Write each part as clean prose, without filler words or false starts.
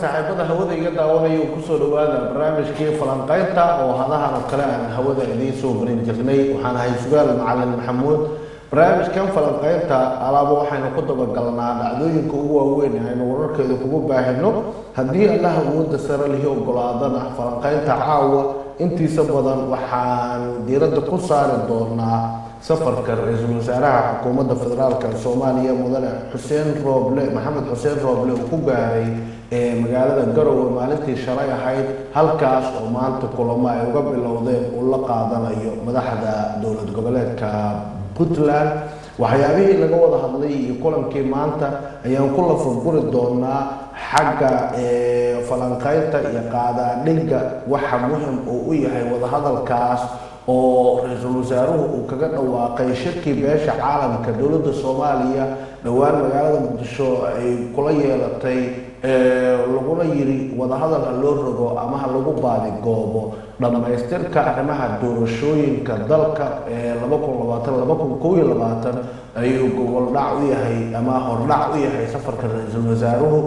saaxiibada hawada iga daawanaya oo ku soo dhawaada barnaamijkii falanqaynta oo hadahan kale aan hawada idiin soo marin jirnay waxaan ahay sugaal macalin maxamuud barnaamijkan falanqaynta alaabo waxaynu ku dabagalnaa dhacdooyinka ugu waaweyn aynu wararkeeda kugu baahino haddii allah awoodda sare lihi ogolaadana falanqaynta caawa intiisa badan waxaan diiradda ku saari doonaa safarka ra'iisul wasaaraha xukuumadda federaalka Soomaaliya mudane Maxamed Xuseen Rooble uu ku gaaray magaalada Garowe maalintii shalay ahayd halkaas oo maanta kulamo ay uga bilowdeen oo la qaadanayo madaxda dowlad goboleedka Puntland waxyaabihii laga wada hadlay iyo kulankii maanta ayaan ku la furguri doonaa xagga falanqaynta iyo qaadaadhiga waxa muhiim u yahay wada hadalkaas oo ra'iisul wasaaruhu uu kaga dhawaaqay shirkii beesha caalamka dowladda Soomaaliya dhawaan magaalada Muqdisho ay kula yeelatay laguna yiri wada hadal loo rogo ama lagu baadi goobo dhamaystirka arrimaha doorashooyinka dalka 2020-2021 ayuu gobol dhac u yahay ama hordhac u yahay safarka ra'iisul wasaaruhu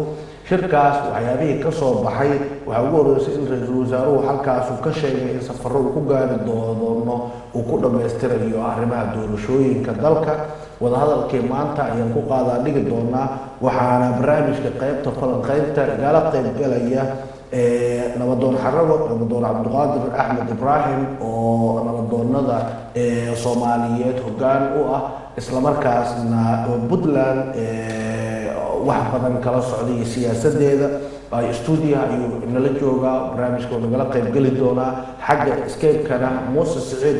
shirkaas waxyaabihii ka soo baxay waxa ugu horeysay in ra'iisul wasaaruhu halkaas uu ka sheegay in safarro uu ku gaari doono uu ku dhameystirayo arrimaha doorashooyinka dalka wada hadalkii maanta ayaan ku qaadaa dhigi doonaa waxaana barnaamijka qaybta falanqaynta igala qaybgalaya nabadoon xarabo nabadoon cabdiqaadir axmed ibraahim oo nabadoonada Soomaaliyeed hoggaan u ah isla markaasna Puntland wax badan kala socday siyaasadeeda ay stuudiyaha ayuu nala joogaa barnaamijka oo nagala qayb gali doonaa xagga Skype-kana Muuse Siciid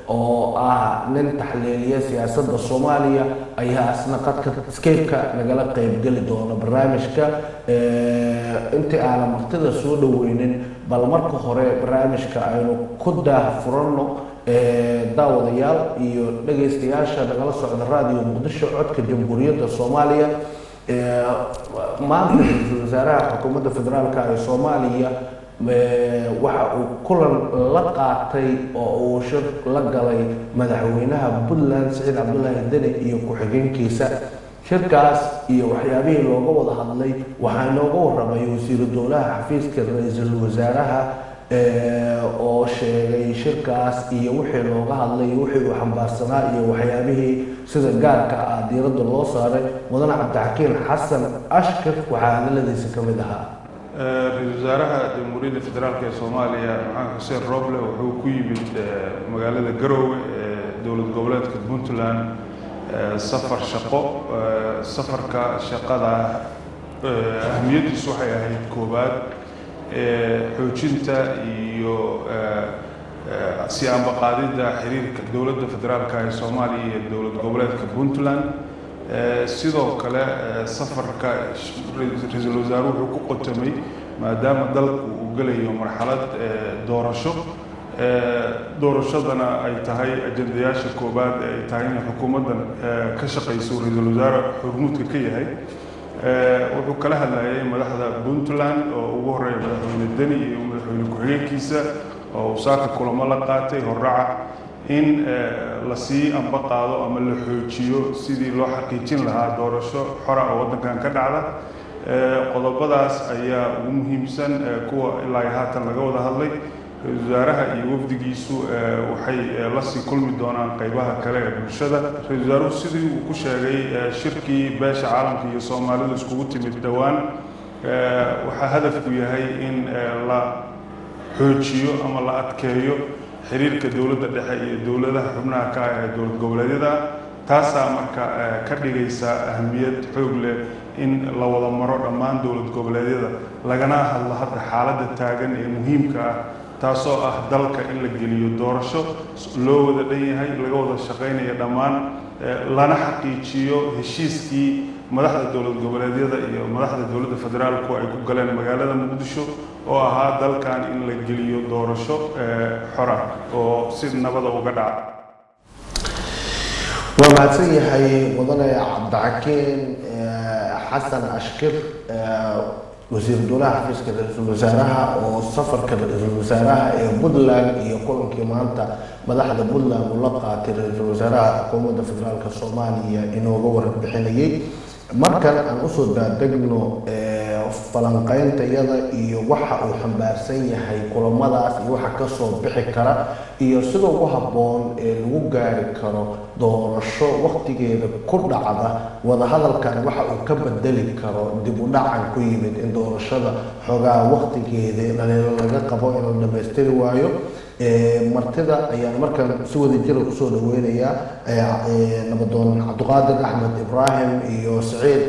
oo ah nin taxliiliye siyaasadda Soomaaliya ayaa asna qadka Skype-ka nagala qayb gali doona barnaamijka intii aan martida soo dhaweynin bal marka hore barnaamijka aynu ku daahfurano daawadayaal iyo dhageystayaasha nagala socda raadiyo Muqdisho codka Jamhuuriyadda Soomaaliya maanta ra'iisul wasaaraha xukuumadda federaalka ee Soomaaliya waxa uu kulan la qaatay oo uu shir la galay madaxweynaha Puntland Siciid Cabdullaahi Deni iyo ku-xigeenkiisa shirkaas iyo waxyaabihii looga wada hadlay waxaa inooga warramay wasiiru dowlaha xafiiska ra'iisul wasaaraha oo sheegay shirkaas iyo wixii looga hadlay wixii uu xambaarsanaa iyo waxyaabihii sida gaarka ah diiradda loo saaray mudane Cabdixakiin Xasan Ashkar waxaa hadaladiisa ka mid ahaa ra'iisul wasaaraha jamhuuriyadda federaalka ee Soomaaliya Maxamed Xuseen Rooble wuxuu ku yimid magaalada Garowe dowlad goboleedka Puntland safar shaqo safarka shaqada ahmiyadiisu waxay ahayd koobaad xoojinta iyo si ambaqaadida xiriirka dowladda federaalka ee Soomaaliya iyo dowlad goboleedka Puntland sidoo kale safarka ra'iisul wasaaruhu wuxuu ku qotomay maadaama dalku uu galayo marxalad doorashadana ay tahay ajandayaasha koobaad ay tahay in xukuumaddan ka shaqeyso ra'iisul wasaare xurmudka ka yahay wuxuu kala hadlayay madaxda Puntland oo ugu horeeyay madaxweyne Deni iyo madaxweyne ku-xigeenkiisa oo saaka kulamo la qaatay horraca in la sii ambaqaado ama la xoojiyo sidii loo xaqiijin lahaa doorasho xora oo waddankan ka dhacda qodobadaas ayaa ugu muhiimsan kuwa ilaa haatan laga wada hadlay ra'iisul wasaaraha iyo wafdigiisu waxay la sii kulmi doonaan qaybaha kale ee bulshada ra'iisul wasaaruhu sidii uu ku sheegay shirkii beesha caalamka iyo Soomaalidu iskugu timid dhawaan waxa hadafku yahay in la xoojiyo ama la adkeeyo xiriirka dowladda dhexe iyo dowladaha xubnaha ka ah ee dowlad goboleedyada taasaa marka ka dhigaysa ahmiyad xoog leh in la wada maro dhammaan dowlad goboleedyada lagana hadlo hadda xaaladda taagan ee muhiimka ah taasoo ah dalka in la geliyo doorasho loo wada dhan yahay laga wada shaqeynayo dhammaan lana xaqiijiyo heshiiskii madaxda dowlad goboleedyada iyo madaxda dowladda federaalku ay ku galeen magaalada Muqdisho oo ahaa dalkan in la geliyo doorasho xora oo si nabad uga dhaca waa mahadsan yahay mudane Cabdixakiin Xasan Ashkar wasiir dowlaha xafiiska ra'iisul wasaaraha oo safarka ra'iisul wasaaraha ee Puntland iyo kulankii maanta madaxda Puntland uu la qaatay ra'iisul wasaaraha xukuumadda federaalka Soomaaliya inooga warbixinayay markan aan usoo daadegno falanqaynta iyada iyo waxa uu xambaarsan yahay kulamadaas iyo waxa ka soo bixi kara iyo sida ugu habboon ee lagu gaari karo doorasho waqtigeeda ku dhacda wadahadalkan waxa uu ka bedeli karo dib u dhacan ku yimid in doorashada xogaa waqtigeeda dhaliilo laga qabo in la dhammaystiri waayo martida ayaan markan si wada jira kusoo dhaweynayaa nabadoon cabdiqaadir axmed ibraahim iyo saciid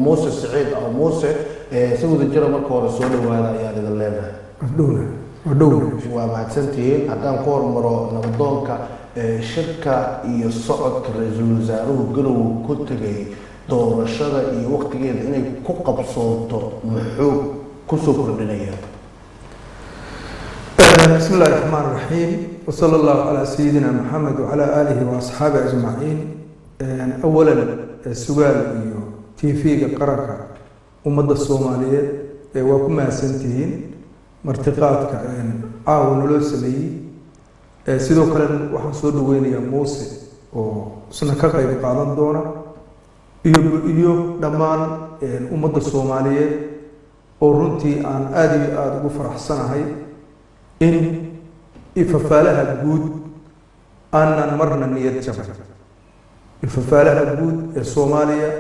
muuse saciid aw muuse si wada jira marka hore soo dhawaada ayaan idin leenahay waa mahadsantihiin haddaan ku hormaro nabadoonka shirka iyo socodka ra-iisul wasaaruhu garow ku tegay doorashada iyo waqtigeeda inay ku qabsoonto muxuu kusoo kordhinaya بسم الله الرحمن الرحيم وصلى الله على سيدنا محمد وعلى آله وأصحابه أجمعين أولا السؤال تيفيق قرقة ومدى الصومالية وكما سنتين مرتقاتك عاون لوسلي سيدو كلام وحصول وين يا موسى وسنة كقيب قادم دونا iyo dhammaan ummadda Soomaaliyeed oo runtii aan aad ugu faraxsanahay in ifafaalaha guud aanan marna niyad jabin ifafaalaha guud ee Soomaaliya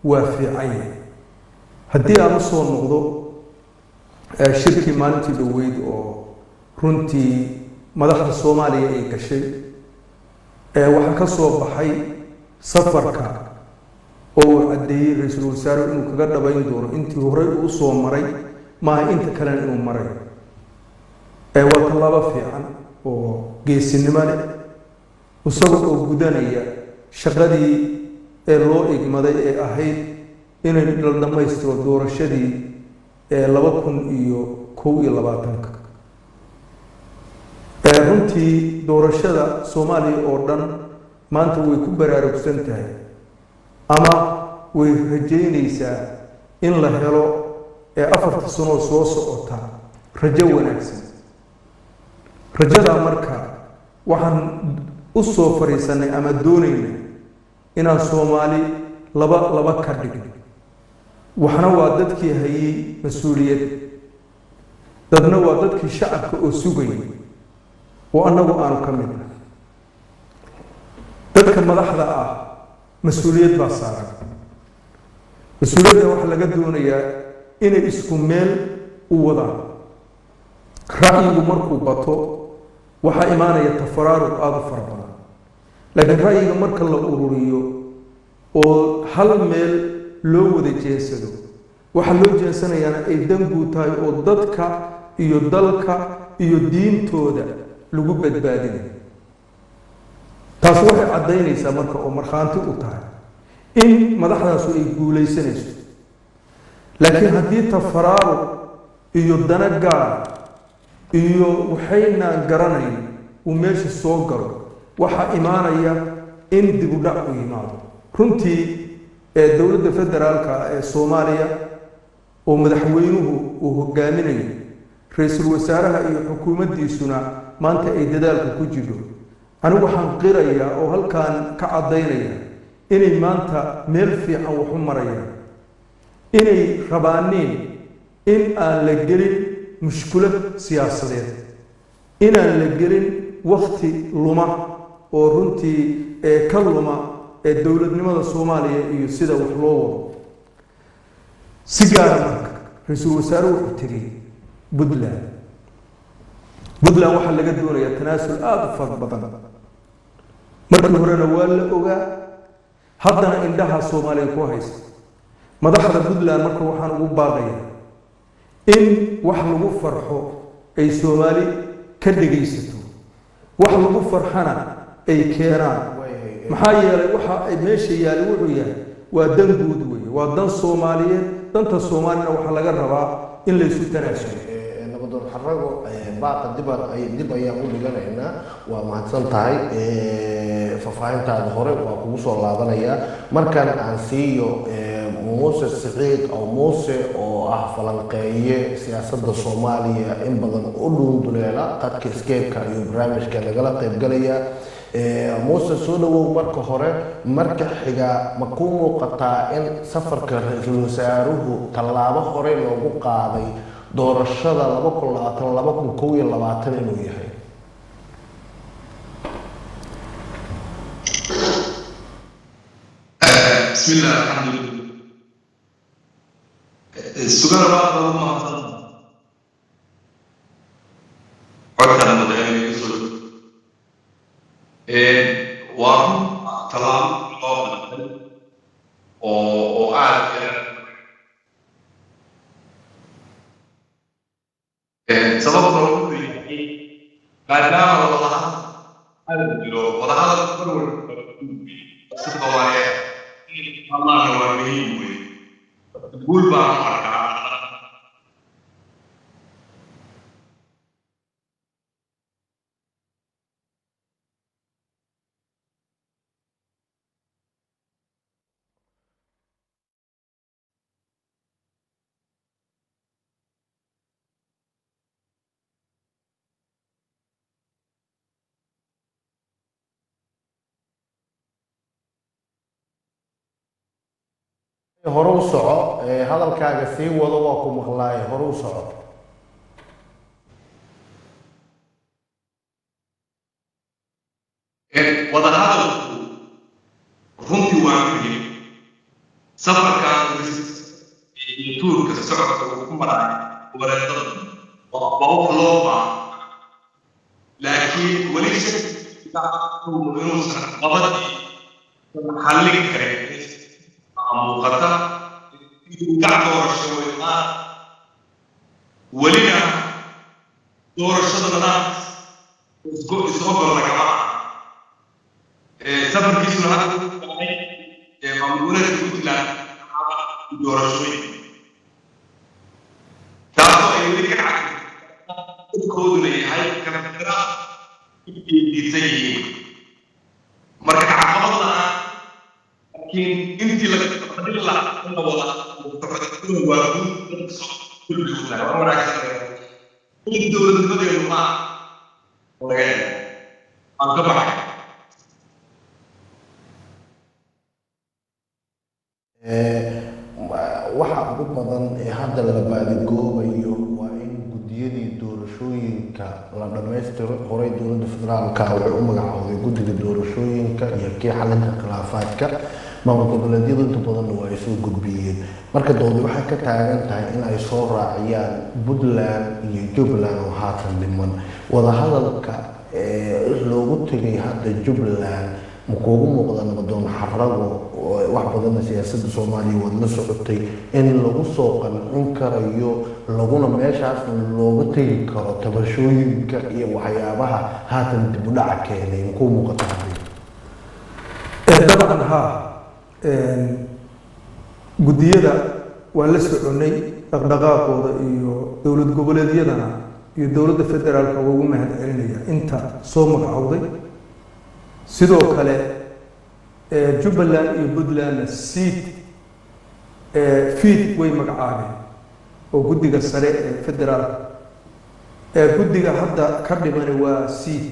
waa fiican haddii aan soo noqdo shirkii maalintii dhaweyd oo runtii madaxda Soomaaliya ay gashay waxa ka soo baxay safarka oo cadeeyay ra'iisul wasaaruhu inuu kaga dhabayn doono intii hore uu soo maray ma inta kale inuu maray waa tallaabo fiican oo geesinimo leh oo gudanaya shaqadii loo igmaday ee ahayd inay la dhamaystiro doorashadii 2021 runtii doorashada Soomaaliya oo dhan maanta way ku baraarugsan tahay ama way rajaynaysaa in la helo 4 sano soo socota rajo wanaagsan rajada marka waxaan u soo fariisanay ama doonayna inaan Soomaali laba ka dhigno waxna waa dadkii hayay mas'uuliyad dadna waa dadkii shacabka oo sugayay oo anagu aanu ka mid nahay dadka madaxda ah mas'uuliyad baa saaran mas'uuliyadda waxa laga doonayaa inay isku meel u wadaan ra'yigu markuu bato waxa imaanaya tafaraaruq aad u fara badan laakiin ra'yiga marka la ururiyo oo hal meel loo wada jeesado waxa loo jeesanayaa ay dangu tahay oo dadka iyo dalka iyo diintooda lagu badbaadinayo taas waxay cadeynaysaa marka oo marxaanti u tahay in madaxdaas ay guuleysanayso laakiin haddii tafaraaruq iyo dana gaar iyo waxayna garanayn uu meesha soo galo waxa imaanaya in dib u dhac u yimaado runtii dawladda federaalka ee Soomaaliya oo madaxweynuhu uu hogaaminayo ra'iisul wasaaraha iyo xukuumaddiisuna maanta ay dadaalka ku jiro anigu waxaan qirayaa oo halkaan ka cadeynaya inay maanta meel fiican wax u marayaan inay rabaaniin in aan la gelin mushkilad siyaasadeed inaan la gelin waqti luma oo runtii ka luma dawladnimada Soomaaliya iyo sida wax loo wado si gaar ah ra'iisul wasaaruhu wuxuu tagay Puntland waxa laga doonayaa tanaasul aad u fara badan markii horena waa la ogaa haddana indhaha Soomaaliya ku haysta madaxda Puntland marka waxaan ugu baaqayaa in wax lagu farxo ay Soomaali ka dhageysato wax lagu farxana ay keenaan maxaa yeelay waxa ay meesha yaali wuxuu yahay waa dan guud weeye waa dan Soomaaliyeed danta Soomaalina waxa laga rabaa in la isu tanaasulo nabadoon xarago baaqa dib ayaan u dhiganaynaa waa mahadsan tahay fafaahintaada hore waa kugu soo laabanaya markan aan siiyo muuse saciid oo muuse oo ah falanqeeye siyaasadda Soomaaliya in badan u dhuunduleela qadka escape-ka iyo barnaamijka lagala qayb galaya muuse soo dhawow marka hore marka xiga ma ku muuqataa in safarka ra-iisul wasaaruhu tallaabo hore loogu qaaday doorashada 2020 inuu yahay بسم الله الحمد لله السؤال بعض ما حصل عدنا المدعين يسول وهم طلاب وقعد سبب ضروري قال لا والله هذا ولا هذا الضروري الله نوريه تقول بقى hore u soco hadalkaaga sii wado waa ku maqlaay hore u soco wada hadal runtii waa muhiim safarkan tuurka socodka uu ku maray wareedada waa loo baahan laakiin weli inuusan qabadii xallin karin muuqata gac doorasho weynaa welina doorashadana isogol lagama safarkiisuna hadda maamulgoboleedka puntland doorashooyin taasoo ay weli ka dadkooduna yahay kafira diisan yihiin marka caqabad la-aan laakiin intii laga qadin lahaa in la wada waa dowladnimadeenu ma laga aan ka baxay waxa ugu badan ee hadda la baadigoobayo waa in guddiyadii doorashooyinka la dhammaystiro horey dowladda federaalka waxay u magacaawday guddiga doorashooyinka iyo kii xalinta khilaafaadka maamul goboleedyadu inta badanna waa ay soo gudbiyeen marka doodi waxay ka taagan tahay in ay soo raaciyaan puntland iyo jubbaland oo haatan dhiman wadahadalka loogu tegay hadda jubbaland ma kuugu muuqda nabadoon xarago wax badanna siyaasadda soomaaliya waad la socotay in lagu soo qancin karayo laguna meeshaasna looga tegi karo tabashooyinka iyo waxyaabaha haatan dib u dhaca keenay ma kuu muuqata dabcan haa guddiyada waa la soconay dhaqdhaqaaqooda iyo dowlad goboleedyadana iyo dowladda federaalka waa ugu mahad celinaya inta soo magacowday sidoo kale jubbaland iyo puntlandna fiid way magacaabeen oo guddiga sare ee federaalka guddiga hadda ka dhimani waa siid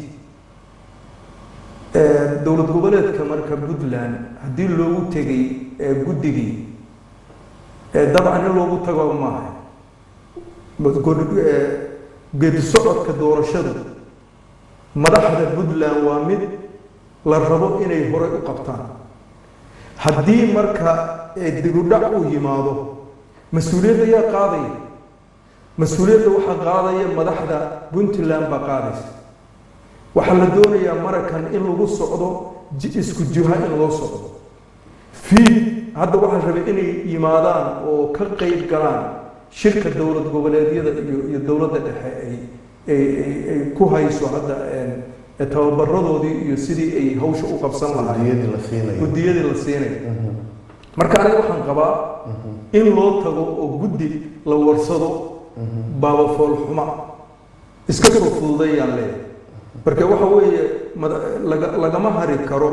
dowlad goboleedka marka puntland haddii loogu tegay guddigii dabcan in loogu tago maaha geedi socodka doorashadu madaxda puntland waa mid la rabo inay horey u qabtaan haddii marka dibudhac uu yimaado mas-uuliyadda yaa qaadaya mas-uuliyadda waxaa qaadaya madaxda puntland baa qaadaysa waxaa la doonayaa marakan in lagu socdo isku jiha in loo socdo fiid hadda waxaa rabay inay yimaadaan oo ka qeyb galaan shirka dowlad goboleedyada iyo dowladda dhexe ay ku hayso hadda tababaradoodii iyo sidii ay hawsha u qabsan lahaayeen guddiyadii la siinayo marka aniga waxaan qabaa in loo tago oo guddi la warsado baabafool xuma iska soo fududayaan leeyahay marka waxa weeye lagama hari karo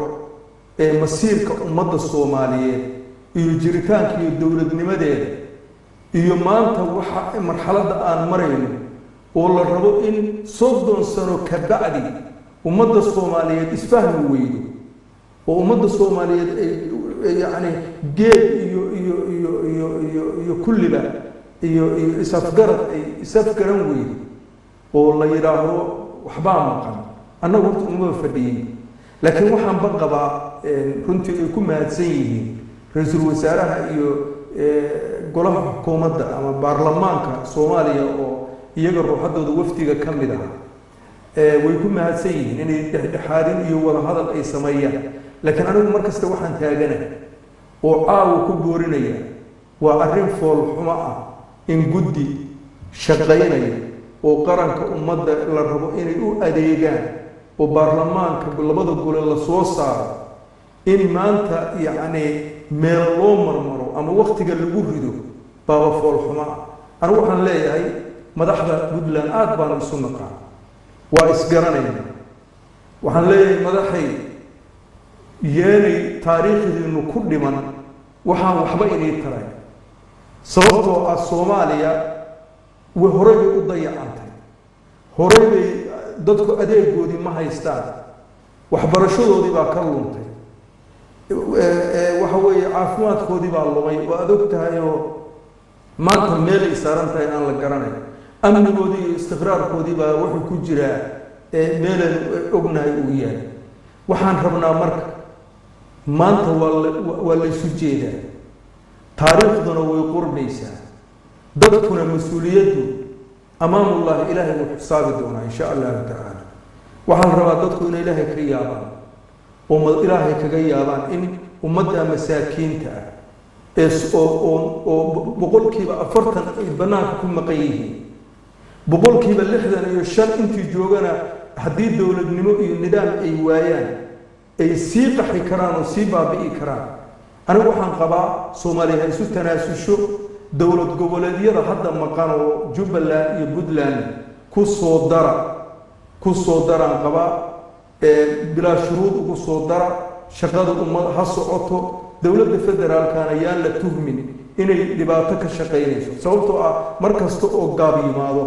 masiirka ummadda soomaaliyeed iyo jiritaanka iyo dowladnimadeeda iyo maanta waxa marxaladda aan marayno oo la rabo in 30 sano ka bacdi ummadda Soomaaliyeed isfahmi weydo oo ummadda Soomaaliyeed yani geed iyo kulliba iyo isafgarad ay isafgaran weydo oo la yiraahdo waxbaa maqan annagu horta uma fadhiyin laakiin waxaan baqabaa runtii ay ku mahadsan yihiin ra'iisul wasaaraha iyo golaha xukuumadda ama baarlamaanka Soomaaliya oo iyaga ruuxadooda waftiga ka mid ah way ku mahadsan yihiin inay dhexdhexaadin iyo wada hadal ay sameeyaan laakiin anigu markasta waxaan taaganahay oo caawa ku boorinaya waa arrin fool xumo ah in guddi shaqaynaya oo qaranka ummadda la rabo inay u adeegaan oo baarlamaanka labada gole la soo saaro in maanta yacni meel loo marmaro ama waqtiga lagu rido baaba fool xumo ah anigu waxaan leeyahay madaxda Puntland aad baan isu naqaan waa isgaranayna waxaan leeyahay madaxay yeelay taariikhdiinu ku dhiman waxaan waxba inay taray sababtoo ah Soomaaliya way horay u dayacantay horay bay dadku adeegoodii ma haystaan waxbarashadoodii baa ka luntay waxa weeye caafimaadkoodii baa lumay waa adag tahay oo maanta meel ay saaran tahay aan la garanayn amnigoodii iyo istiqraarkoodii baa wuxuu ku jiraa meelan ognahay uu yahay waxaan rabnaa marka maanta waa la isu jeedaa taariikhduna way qurbaysaa dadkuna mas-uuliyaddu amaamullahi ilaahay wuu xisaabi doonaa insha allahu tacaala waxaan rabaa dadku inay ilaahay ka yaabaan oo ilaahay kaga yaabaan in ummadda masaakiinta ah oo boqolkiiba 40 ay banaanka ku maqan yihiin boqolkiiba 65 intii joogana haddii dowladnimo iyo nidaam ay waayaan ay sii qaxi karaan oo sii baabi'i karaan anigu waxaan qabaa Soomaaliya isu tanaasusho dowlad goboleedyada hadda maqan oo Jubbaland iyo Puntland ku soo daraan qabaa bila shuruud ugu soo dara shaqada ummadda ha socoto dowladda federaalkana yaan la tuhmin inay dhibaato ka shaqeynayso sababtoo ah markasta oo gaab yimaado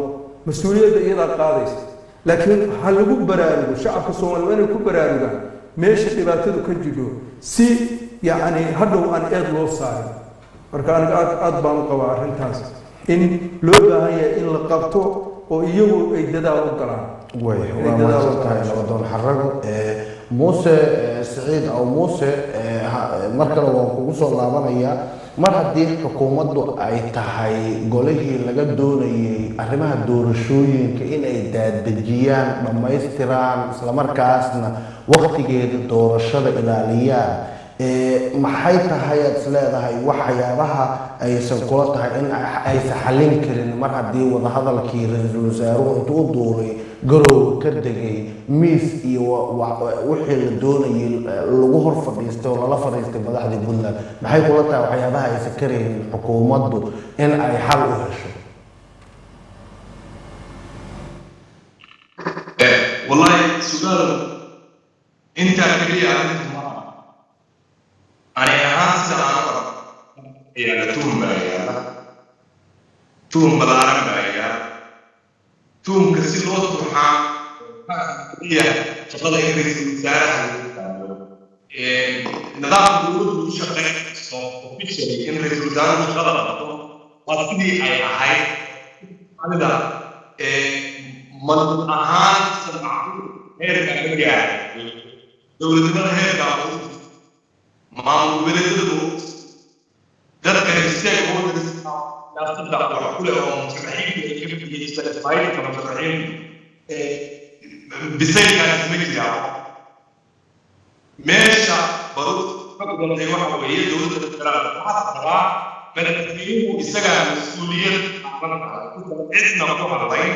mas'uuliyadda iyada qaadaysa laakiin hal lagu baraarugo shacabka Soomaaliyeed inay ku baraarugaan meesha dhibaatadu ka jiro si yani hadhow aan eed loo saarin marka aniga aad baan u qabaa arrintaas in loo baahan yahay in la qabto oo iyagu ay dadaal u galaan نبضون حرقوا موسى سعيد أو موسى مركز وقوس الله بنيا mar haddii xukuumaddu ay tahay golihii laga doonayay arrimaha doorashooyinka in ay daadejiyaan dhammaystiraan isla markaasna waqtigeeda doorashada ilaaliyaan maxay tahay aad isleedahay waxyaabaha aysan kula tahay in aysan xallin karin mar haddii wadahadalkii ra-iisul wasaaruhu intuu u duulay garow ka degay miis iyo wixii la doonayay lagu hor fadhiistay oo lala fadhiistay madaxdii Puntland maxay kula tahay waxyaabaha aysan karaynin xukuumaddu in ay xal u hesho wallahi su'aal inta kaliya أنا أحس أنا توم بايا توم بدارم بايا توم كسيلوت روحان هي شغلة إنجليز مسارة نظام دول شغال officially إنجليز مسارة شغلة أصلي هاي هذا من أهان سمعوا هير كمية دولتنا هير كمية maamul goboleedyadu dadka stakeholders la saddex wax ku leh oo mashruuciin ka mid yihiin satisfied kama mashruuciin bisaykaas ma jiraan meesha barud fadlan waxa weeye dowladda federaalka waxa rabaa madaxweynuhu isaga mas'uuliyad cidna ku hadlay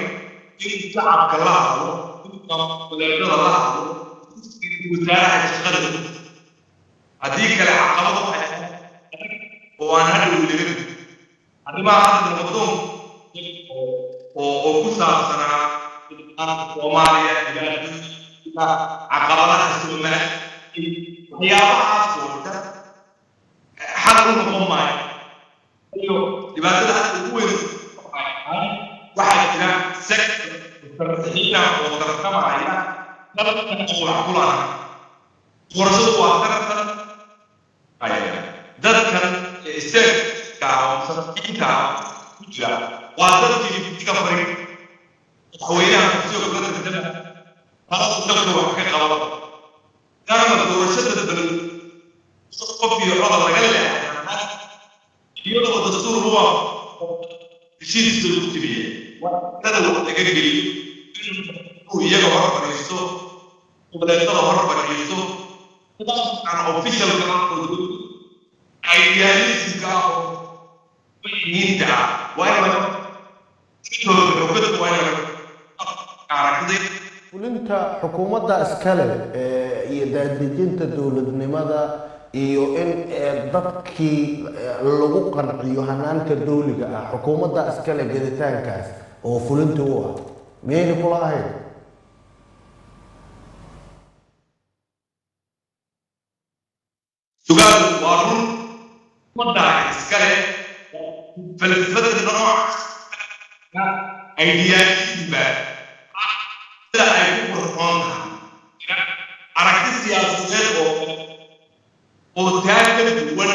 in shacabka la hadlo in goboleedyada la hadlo wasaaraha shaqada هذيك العقبات وأنا أقول لك أنا ما أعرف الموضوع وكسر سنة ومالية عقبات السلمة هي بعض صورة حلو مقومة أيوه لبعض الأقوال واحد كنا سك ترتيبنا وترتيبنا عليها doorashadu waa tartan dadkan isteedka musafiinta ku jira waa dadkii guddiga fari madaxweynaha kursiga kula tartama talada dalka wax ka qaba maadaama doorashada badan qof iyo codad laga leexay iyadoo dastuur huwa heshiiska lagu tiriye tada wax laga geliyo inuu iyaga hor fadhiisto goboleedyada hor fadhiisto aan officialka idealismka yihiinta fulinta xukuumadda iskale iyo daadejinta dowladnimada iyo in dadkii lagu qanciyo hanaanka dowliga ah xukuumadda iskale gelitaankaas oo fulinta u ah miyayna kula ahayn sugaal waa run xukuumadda iskale falsafada nooc idealismba sida ay ku qurxoon tahay aragti siyaasadeed oo taaga duwan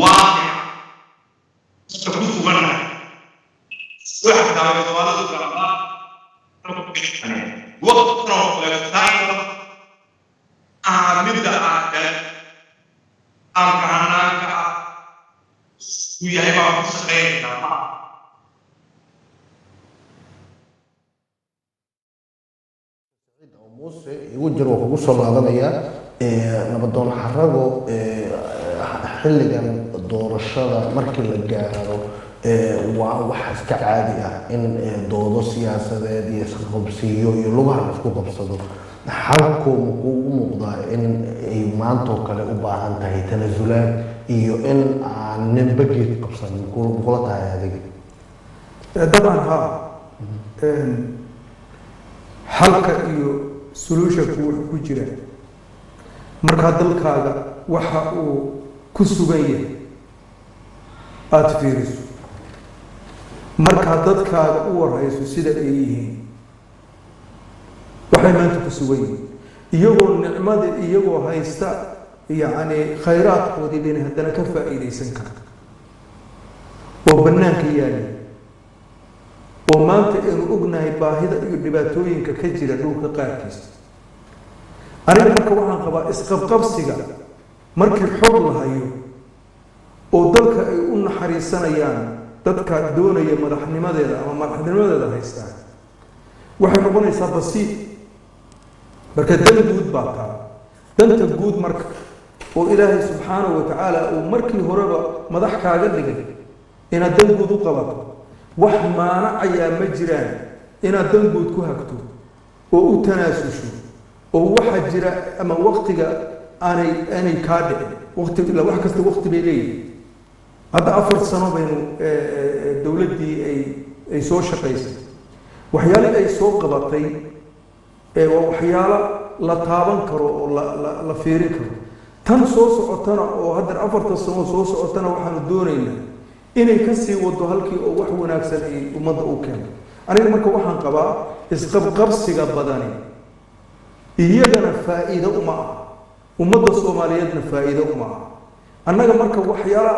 waaqic dadka ku sugannahay wax kale soomaalida kalaba waqtina oo kale taayba midda amka hanaanka uu yahay baa ku shaqeynayna muuse igu jir waa kugu soo laabanayaa nabadoon xarago xilligan doorashada markii la gaaro waa wax iska caadi ah in doodo siyaasadeed iyo isqabsiyo iyo lugaha la isku qabsado xalku kugu muuqdaa in ay maantoo kale u baahan tahay tanasulaad iyo in aan ninba geed qabsan kula tahay adiga dabcan ha xalka iyo solutionku wuxuu ku jira markaa dalkaaga waxa uu ku sugan yahay aada fiiriso markaa dadkaaga u warhayso sida ay yihiin waxay maanta ku sugan yihiin iyagoo nicmada iyagoo haysta yacni khayraadkoodii dhan haddana ka faa'iidaysan kara oo bannaanka yaali oo maanta aynu ognahay baahida iyo dhibaatooyinka ka jira dhulka qaarkiisa aniga marka waxaan qabaa isqabqabsiga markii xog la hayo oo dalka ay u naxariisanayaan dadka doonaya madaxnimadeeda ama madaxnimadeeda haystaan waxay noqonaysaa basiid marka dan guud baa taa danta guud marka oo ilaahay subxaanahu wa tacaala uu markii horeba madax kaaga dhigay inaad dan guud u qabato wax maanacayaa ma jiraan inaad dan guud ku hagto oo u tanaasusho oo waxa jira ama waqtiga aanay kaa dhicin waqti ila wax kasta waqti bay leeyihin hadda 4 sano baynu dowladdii ay soo shaqaysay waxyaalihii ay soo qabatay waa waxyaalo la taaban karo oo la fiirin karo tan soo socotana oo hadda 4 sano soo socotana waxaanu doonaynaa inay ka sii wado halkii oo wax wanaagsan ay ummadda u keento aniga marka waxaan qabaa isqabqabsiga badani iyagana faa'iido uma ah ummadda soomaaliyeedna faa'iido uma ah annaga marka waxyaala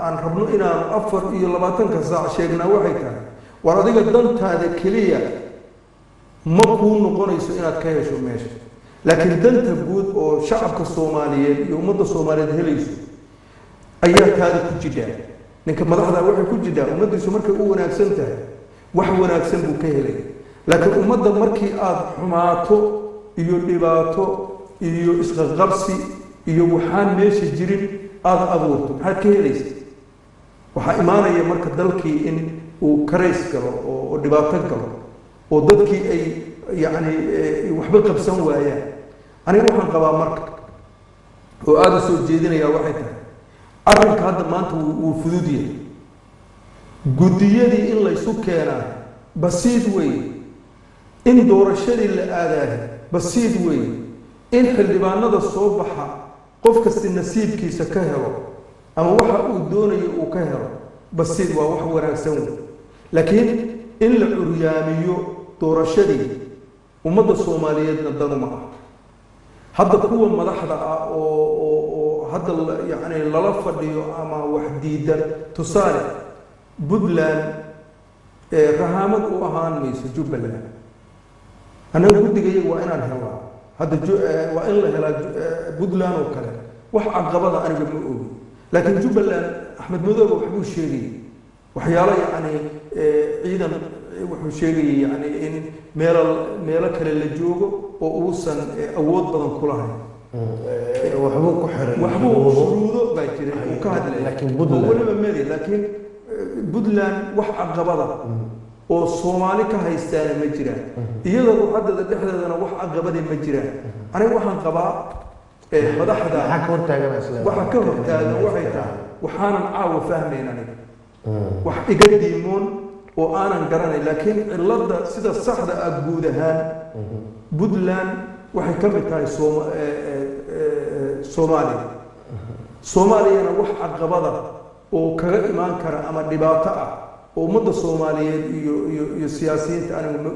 aan rabno inaanu 24 saac sheegnaa waxay tahay war adiga dantaada keliya ma kuu noqonayso inaad ka hesho meesha laakiin danta guud oo shacabka soomaaliyeed iyo ummadda soomaaliyeed helayso ayaa taada ku jidhaa ninka madaxda waxay ku jidhaa ummaddiisu markay u wanaagsan tahay wax wanaagsan buu ka helay laakiin ummadda markii aada xumaato iyo dhibaato iyo isqaqabsi iyo waxaan meesha jirin aada abuurto maxaad ka helaysa waxaa imaanaya marka dalkii in uu karays galo oo dhibaato galo oo dadkii ay yacni waxba qabsan waayaan aniga waxaan qabaa marka oo aada u soo jeedinayaa waxay tahay arrinka hadda maanta wuu fudud yahay guddiyadii in laysu keenaa basiid weeye in doorashadii la aadaayo basiid weeye in xildhibaanada soo baxa qof kasta nasiibkiisa ka helo ama waxa uu doonayo uu ka helo basiid waa wax wanaagsan wey laakiin in la curyaamiyo doorashadii ummadda Soomaaliyeedna danu ma aha hadda kuwa madaxda ah oo hadda yani lala fadhiyo ama wax diidan tusaale Puntland rahamad u ahaan mayso Jubbaland anaga guddiga waa inaan helaa hadda waa in la helaa Puntland oo kale wax caqabada aniga ma ogi laakiin Jubbaland Axmed Madoobe wuxuu sheegay waxyaalo yani ciidan wuxuu sheegay yani in meelo kale la joogo oo uusan awood badan ku lahayn waxbuu ku xiran waxbuu shuruudo baa jiray oo ka hadlay laakiin Puntland laakiin Puntland wax caqabada oo Soomaali ka haystaan ma jiraan iyadoo hadda dhexdeedana wax caqabada ma jiraan aniga waxaan qabaa madaxda waxa ka hortaagan waxay tahay waxaanan caawa fahmayn aniga wax iga diimoon oo aanan garanay laakiin cilada sida saxda ah guud ahaan Puntland waxay ka mid tahay Soomaaliyana wax caqabada oo kaga imaan kara ama dhibaato ah oo ummadda Soomaaliyeed iyo siyaasiyiinta anigu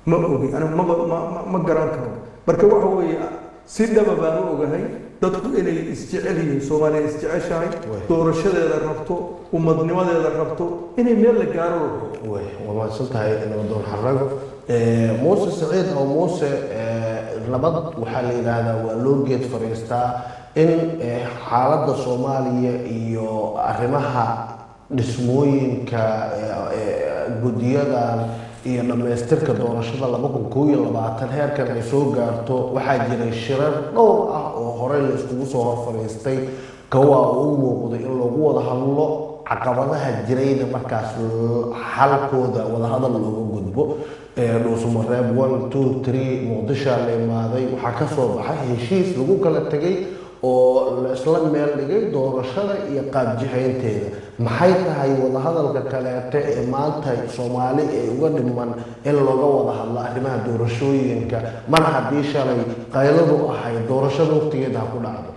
ma ogi anigu ma garan karo marka waxa weeye si dhaba baan u ogahay dadku inay isjecel yihiin Soomaaliya isjeceshahay doorashadeeda rabto ummadnimadeeda rabto inay meel la gaaro waa santahay inuu doon xarago Muuse Saciid oo Muuse labad waxa la yiraahdaa waa loo geed fariistaa in xaaladda Soomaaliya iyo arrimaha dhismooyinka guddiyadan iyo dhamaystirka doorashada 2021 heerkan ay soo gaarto waxaa jiray shirar dhowr ah oo hore la iskugu soo horfariistay kuwa uu muuqday in lagu wada hadlo caqabadaha jirayna markaas xalkooda wada hadal looga gudbo dhuusamareeb 1 2 3 Muqdisho la imaaday waxaa ka soo baxay heshiis lagu kala tagay oo la isla meel dhigay doorashada iyo qaab jihaynteeda maxay tahay wada hadalka kaleete ee maanta Soomaali ay uga dhiman in looga wada hadlo arrimaha doorashooyinka mar haddii shalay qayladu ahay doorashada waqtigeeda ku dhacdo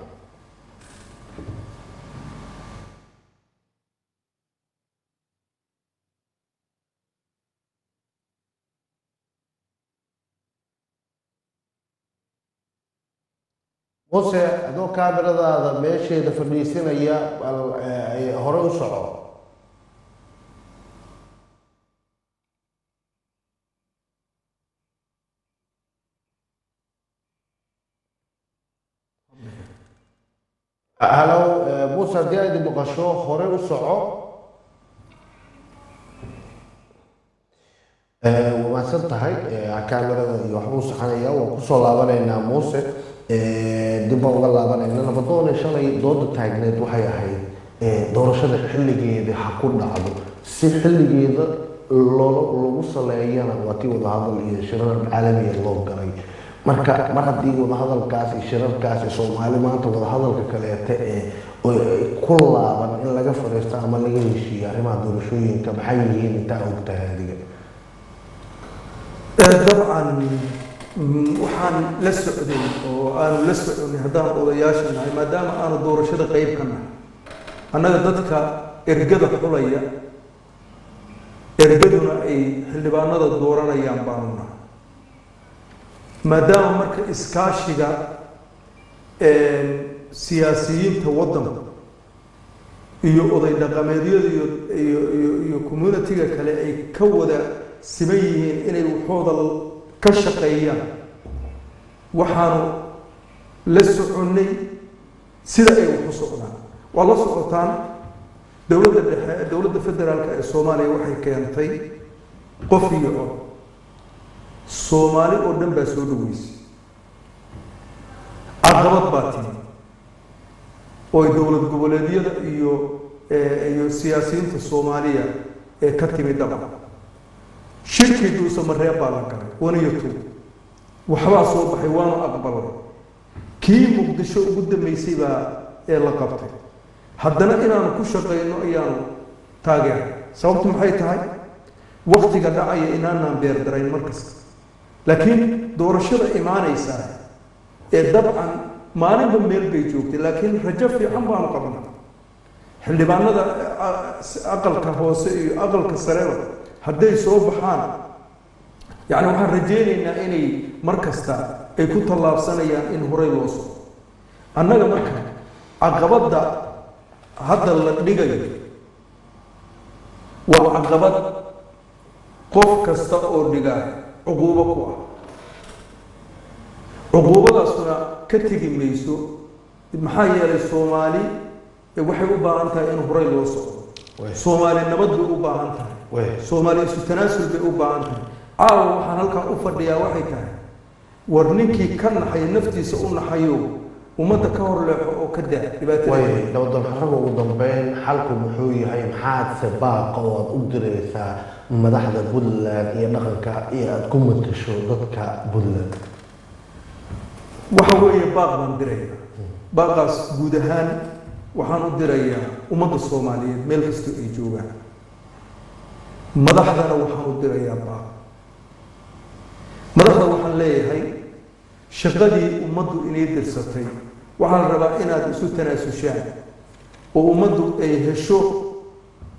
Muuse adoo kaamiradaada meesheeda fadhiisanaya hore u soco halo Muuse haddii aad maqasho hore u soco wanaagsan tahay kaamirada iyo waxbuu saxanaya waan kusoo laabanaynaa Muuse dib uga laabanayna nabadoon shalay dooda taagneed waxay ahayd doorashada xilligeeda ha ku dhacdo si xilligeeda loogu saleeyana waa tii wada hadal iyo shirar caalami loo galay marka mar haddii wada hadalkaas iyo shirarkaas Soomaali maanta wada hadalka kaleete ku laaban in laga fariisto ama laga heshiiyo arrimaha doorashooyinka maxay yihiin inta ogtahay adiga dabcan waxaan la socday oo aanu la soconay haddaan odayaasha nahay maadaama aanu doorashada qayb ka nahay annaga dadka ergada xulaya ergaduna ay xildhibaanada dooranayaan baanu nahay maadaama marka iskaashiga siyaasiyiinta waddanka iyo oday dhaqameedyada iyo community-ga kale ay ka wada siman yihiin inay waxooda ka shaqeeyaan waxaanu la soconay sida ay wax u socdaan waa la socotaan dowladda dhexe dowladda federaalka ee Soomaaliya waxay keentay qof iyo cod Soomaali oo dhan baa soo dhaweysay caqabad baa timi oo dowlad goboleedyada iyo siyaasiyiinta Soomaaliya ee ka timi daba shirkii dhuusamareeb baa la galay waniyatu waxbaa soo baxay waanu aqbalay kii Muqdisho ugu dambeysay baa la qabtay haddana inaanu ku shaqeyno ayaanu taageer sababtu maxay tahay waqtiga dhacaya inaanaan beer darayn markasta laakiin doorashada imaanaysa dabcan maalinba meel bay joogtay laakiin rajo fiican baanu qabnaa xildhibaanada aqalka hoose iyo aqalka sare hadday soo baxaan يعني waxaan rajaynaynaa inay mar kasta ay ku tallaabsanayaan in horey loo soo annaga marka caqabadda hadda la dhigayo waa caqabad qof kasta oo dhiga cuquubo ku ah cuquubadaasuna ka tegi mayso maxaa yeelay Soomaali waxay u baahan tahay in horey loo soo Soomaali nabad bay u baahan tahay Soomaali isu tanaasul bay u baahan tahay caawa waxaan halkan u fadhiyaa waxay tahay war ninkii ka naxay naftiisa u naxayo ummadda ka hor leexo oo ka daa dhibaatada dowladda xarabo ugu dambeyn xalku muxuu yahay maxaad sabaaqa oo aad u diraysaa madaxda Puntland iyo dhaqanka iyo aad ku matasho dadka Puntland waxa weeye baaq baan dirayaa baaqaas guud ahaan waxaan u dirayaa ummadda Soomaaliyeed meel kasta ay joogaan madaxdana waxaan u dirayaa baaq madaxda waxaan leeyahay shaqadii ummaddu inay dirsatay waxaan rabaa inaad isu tanaasushaan oo ummaddu ay hesho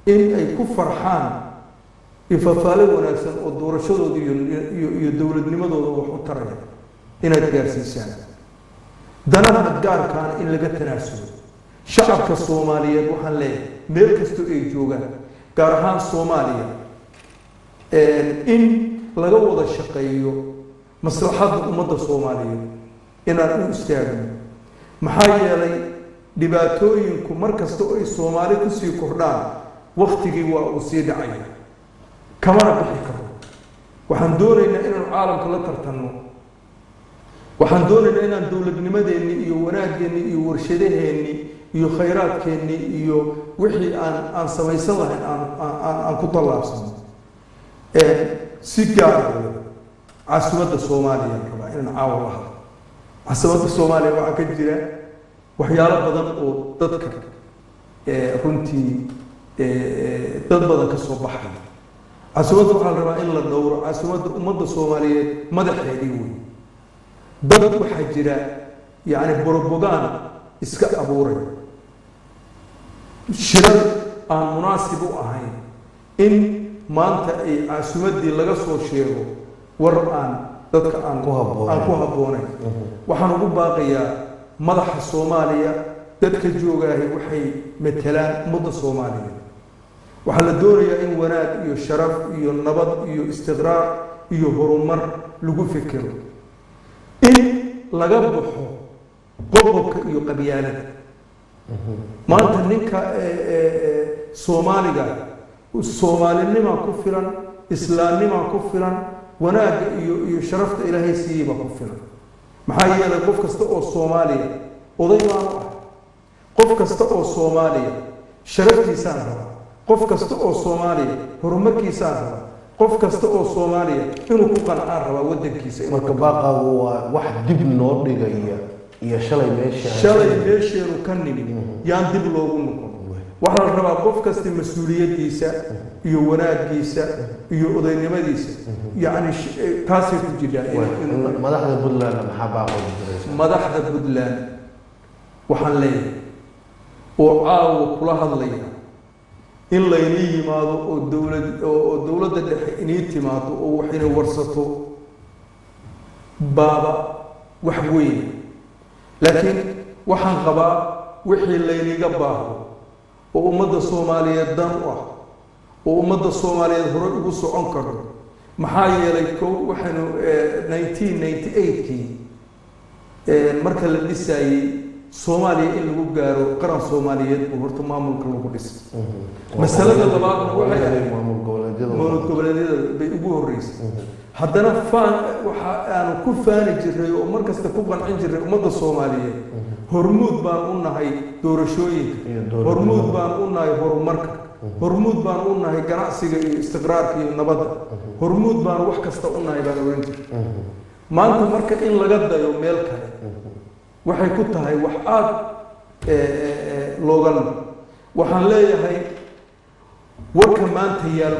in ay ku farxaan ifafaale wanaagsan oo doorashadooda iyo dowladnimadooda wax u taraya inaad gaarsiisaan danaha gaarkaana in laga tanaasulo shacabka Soomaaliyeed waxaan leeyahay meel kasta ay joogaan gaar ahaan Soomaaliya in laga wada shaqeeyo maslaxadda ummadda Soomaaliyeed inaan u istaagno maxaa yeelay dhibaatooyinku markasta oo ay Soomaali ku sii kordhaan waqtigii waa uu sii dhacaya kamana bixi karo waxaan doonaynaa inaan caalamka la tartanno waxaan doonaynaa inaan dowladnimadeenni iyo wanaageenni iyo warshadaheenni iyo khayraadkeenni iyo wixii aan samaysan lahayn aan ku tallaabsano si gaar ah caasimada Soomaaliya rabaa inaan caawa la hadlo caasimada Soomaaliya waxaa ka jira waxyaalo badan oo dadka runtii dad badan ka soo baxay caasimada waxaa la rabaa in la dhowro caasimada ummadda Soomaaliyeed madaxeedii weyn dad waxaa jira yani propaganda iska abuuray shirar aan munaasib u ahayn in maanta ay caasimadii laga soo sheego war aan dadka aan ku habboonayn waxaan ugu baaqayaa madaxa Soomaaliya dadka joogaahay waxay metelaan ummadda Soomaaliyeed waxaa la doonayaa in wanaag iyo sharaf iyo nabad iyo istiqraar iyo horumar lagu fikiro in laga baxo qodobka iyo qabyaalada maanta ninka Soomaaliga Soomaalinima ku filan islaamnima ku filan wanaaga iyo sharafta Ilaahay siiba ku filan maxaa yeelay qof kasta oo Soomaaliya oday baan ah qof kasta oo Soomaaliya sharaftiisa raba qof kasta oo Soomaaliya horumarkiisa raba qof kasta oo Soomaaliya inuu ku qancaan raba wadankiisa marka baaqa waa wax dib noo dhigaya iyo shalay meesheenu ka nimid yaan dib loogu noqon waxaa la rabaa qof kasta mas'uuliyadiisa iyo wanaagiisa iyo odaynimadiisa yani taasay ku jiraan madaxda Puntland maxaa baaqa u diraysaa madaxda Puntland waxaan leeyahay oo caawa kula hadlaya in la yimaado oo dawladda dhexe inay timaado oo waxayna warsato baaba wax weyn laakiin waxaan qabaa wixii layniga baahdo oo ummadda Soomaaliyeed dan u ah oo ummadda Soomaaliyeed hore ugu socon karo maxaa yeelay waxaanu 1998 marka la dhisayay Soomaaliya in lagu gaaro qaran Soomaaliyeed oo horta maamulka lagu dhisay masalada labaadna waxay ahayd maamul goboleedyada bay ugu horeysay haddana waxa aanu ku faani jiray oo markasta ku qancin jiray ummadda Soomaaliyeed hormuud baan u nahay doorashooyinka hormuud baan u nahay horumarka hormuud baan u nahay ganacsiga iyo istiqraarka iyo nabadda hormuud baan wax kasta u nahay baan oran jiray maanta marka in laga dayo meel kale waxay ku tahay wax aad loogan waxaan leeyahay warka maanta yaal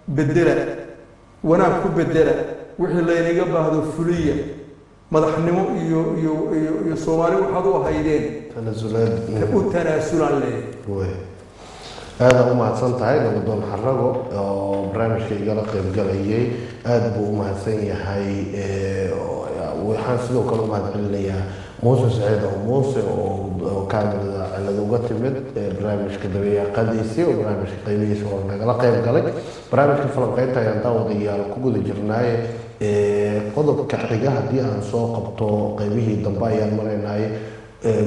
bedela wanaag ku bedela wixii laynaga baahdo fuliya madaxnimo iyo Soomaali waxaad u haydeen tanaasulaan leeyahay aada u mahadsan tahay nabadoon xarago oo barnaamijka igala qaybgalayay aada buu u mahadsan yahay waxaan sidoo kale u mahadcelinayaa muuse saciid oo muuse oo kaamirada cilada uga timid barnaamijka dabeeqadiisii oo barnaamijka qaybihiisa hore nagala qayb galay barnaamijka falanqeynta ayaan daawadayaal ku guda jirnaaye qodobka xiga haddii aan soo qabto qaybihii dambe ayaan maraynaye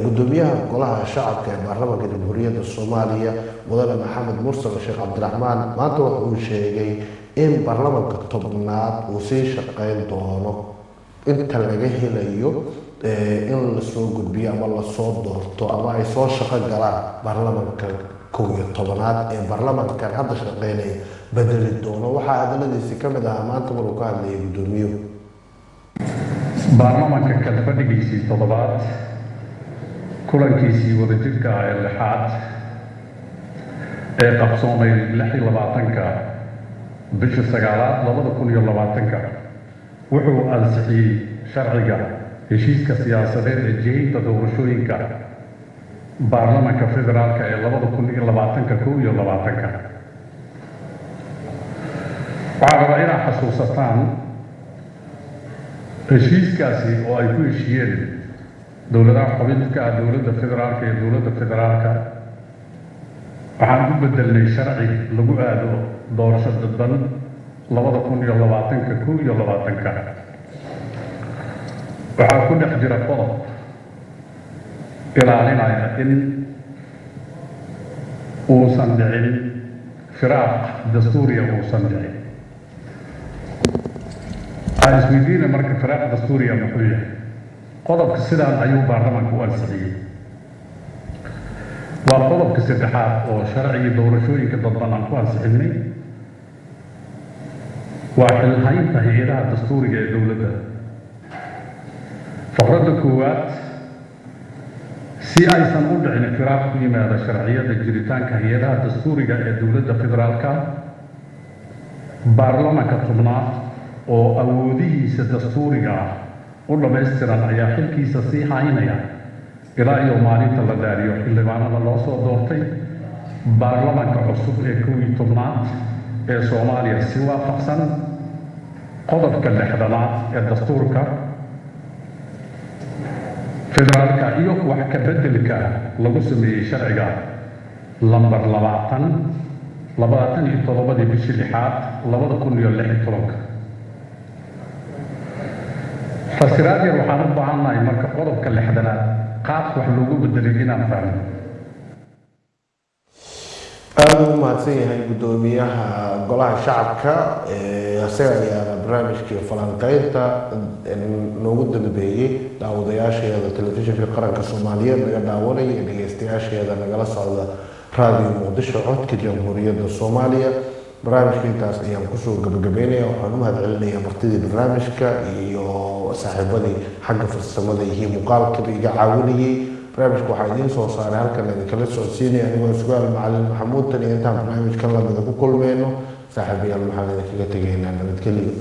gudoomiyaha golaha shacabka ee baarlamaanka jamhuuriyadda soomaaliya mudane maxamed mursal sheekh cabdiraxmaan maanta waxa uu sheegay in baarlamaanka tobnaad uu sii shaqeyn doono inta laga helayo in lasoo gudbiyo ama lasoo doorto ama ay soo shaqo galaan baarlamaanka 11aad ee baarlamaankan hadda shaqeynaya bedeli doono waxaa hadaladiisi ka mid ahaa maanta maruu ka hadlayay gudoomiyuhu baarlamaanka kala fadhigiisii toddobaad kulankiisii wadajirka ah ee lixaad ee qabsoomay 26 bisha 9aad 2020 wuxuu ansixiyey sharciga heshiiska siyaasadeed ee jeedinta doorashooyinka baarlamaanka federaalka ee 2020 waxaan rabaa inaad xasuusataan heshiiskaasi oo ay ku heshiiyeen dowladaha xubinka ah dowladda federaalka iyo dowladda federaalka waxaan u bedelnay sharci lagu aado doorasho dadban 2020 waxaa ku dhex jira qodob ilaalinaya in uusan dhicin firaaq dastuuriya uusan dhicin waxaan isweydiinay marka firaaq dastuuriya muxuu yahay qodobka sidaan ayuu baarlamaanka u ansixiyey waa qodobka saddexaad oo sharcigii doorashooyinka dadban aan ku ansixinay waa xilhaynta hay-adaha dastuuriga ee dowladda faqradda koowaad si aysan u dhicin firaaq ku yimaada sharciyada jiritaanka hay-adaha dastuuriga ee dowladda federaalka baarlamaanka tobnaad oo awoodihiisa dastuuriga ah u dhammaystiran ayaa xilkiisa sii haynaya ilaa iyo maalinta la daariyo xildhibaanada loo soo doortay baarlamaanka cusub ee 11aad ee Soomaaliya si waafaqsan qodobka 6aad ee dastuurka federaalka iyo wax ka bedelka lagu sameeyay sharciga lambar 27 bishii 6aad 2016 fasiraad yar waxaan u baahannahay marka qodobka 6aad qaabka wax loogu bedelay inaan fahmo aada u mahadsan yahay gudoomiyaha golaha shacabka isaga ayaana barnaamijkii falanqeynta noogu dambeeyey daawadayaasheeda telefishinka qaranka soomaaliyeed naga daawanaya iyo dhegeystayaasheeda nagala socda raadiyo muqdisho codka jamhuuriyadda soomaaliya barnaamijka intaas ayaan kusoo gabagabeynaya waxaan u mahadcelinayaa martidii barnaamijka iyo saaxiibadii xagga farsamada iyo muuqaalkaba iga caawinayay barnaamijka waxaa idiin soo saaray halkan idinkala socodsiinaya anigoo sugaal macalin maxamuud tan iyo intaan barnaamijkan lamida ku kulmeyno saaxiibayaal waxaan idinkaga tegaynaa nabadgelyo